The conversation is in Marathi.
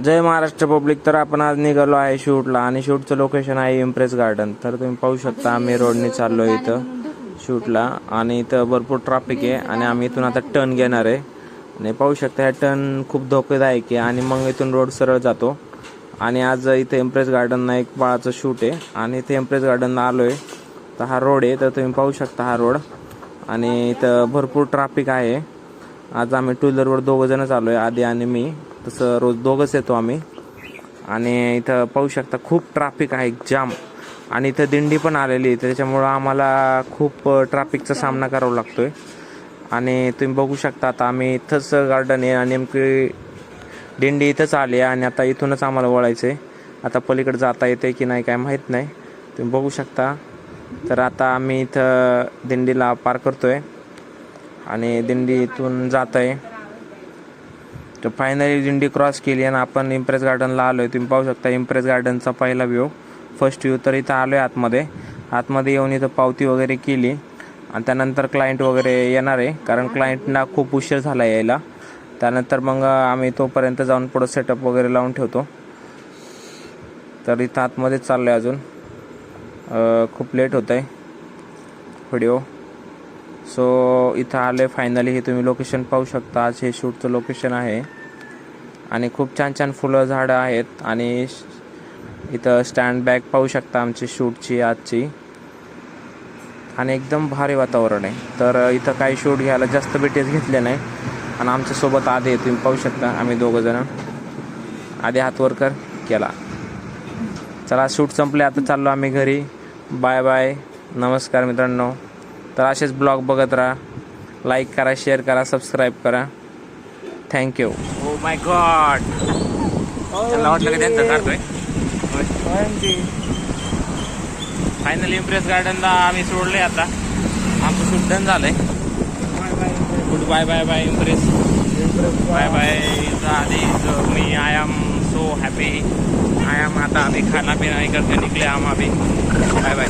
जय महाराष्ट्र पब्लिक. तर आपण आज निघालो आहे शूटला आणि शूटचं लोकेशन आहे इम्प्रेस गार्डन. तर तुम्ही पाहू शकता आम्ही रोडने चाललो इथं शूटला आणि इथं भरपूर ट्रॅफिक आहे आणि आम्ही इथून आता टर्न घेणार आहे आणि पाहू शकता हा टर्न खूप धोकेदायक आहे आणि मग इथून रोड सरळ जातो. आणि आज इथे इम्प्रेस गार्डनला एक बाळाचं शूट आहे आणि इथे इम्प्रेस गार्डनला आलो आहे. तर हा रोड आहे, तर तुम्ही पाहू शकता हा रोड आणि इथं भरपूर ट्रॅफिक आहे. आज आम्ही टू व्हीलरवर दोघं जणच आलो आहे, आधी आणि मी. तसं रोज दोघंच येतो आम्ही. आणि इथं पाहू शकता खूप ट्रॅफिक आहे, जाम. आणि इथं दिंडी पण आलेली आहे, त्याच्यामुळं आम्हाला खूप ट्रॅफिकचा सामना करावा लागतोय. आणि तुम्ही बघू शकता आता आम्ही इथंच गार्डन आहे आणि नेमकी दिंडी इथंच आली आहे आणि आता इथूनच आम्हाला वळायचं आहे. आता पलीकडे जाता येते की नाही काय माहीत नाही, तुम्ही बघू शकता. तर आता आम्ही इथं दिंडीला पार करतोय आणि दिंडी इथून जात आहे. तर फायनली दिंडी क्रॉस केली आणि आपण इम्प्रेस गार्डनला आलो आहे. तुम्ही पाहू शकता इम्प्रेस गार्डनचा पहिला व्ह्यू, फर्स्ट व्ह्यू. तर इथं आलो आहे आतमध्ये येऊन इथं पावती वगैरे केली आणि त्यानंतर क्लायंट वगैरे येणार आहे, कारण क्लायंटना खूप उशीर झाला यायला. त्यानंतर मग आम्ही तोपर्यंत जाऊन पुढं सेटअप वगैरे लावून ठेवतो. तर इथं आतमध्येच चाललो आहे अजून, खूप लेट होत आहे व्हिडिओ. सो इथं आले फायनली. हे तुम्ही लोकेशन पाहू शकता, आज हे शूटचं लोकेशन आहे आणि खूप छान छान फुलं झाडं आहेत. आणि इथं स्टँड बॅग पाहू शकता आमची शूटची आजची, आणि एकदम भारी वातावरण आहे. तर इथं काही शूट घ्यायला जास्त बीटीएस घेतले नाही आणि आमच्यासोबत आधी तुम्ही पाहू शकता आम्ही दोघं जण. आधी हात वर कर केला. चला शूट संपले, आता चाललो आम्ही घरी. बाय बाय, नमस्कार मित्रांनो. तर असेच ब्लॉग बघत राहा, लाईक करा, शेअर करा, सबस्क्राईब करा. थँक्यू. ओ माय गॉड, त्याला वाटलं की त्यांचं काढतोय. फायनली इम्प्रेस गार्डनला आम्ही सोडले. आता आमचं शूट डन झालंय. Good bye bye bye impress, bye bye. आधी मी I am so happy. I am आता अभी खाना पीना करके निकले हम अभी. Bye bye.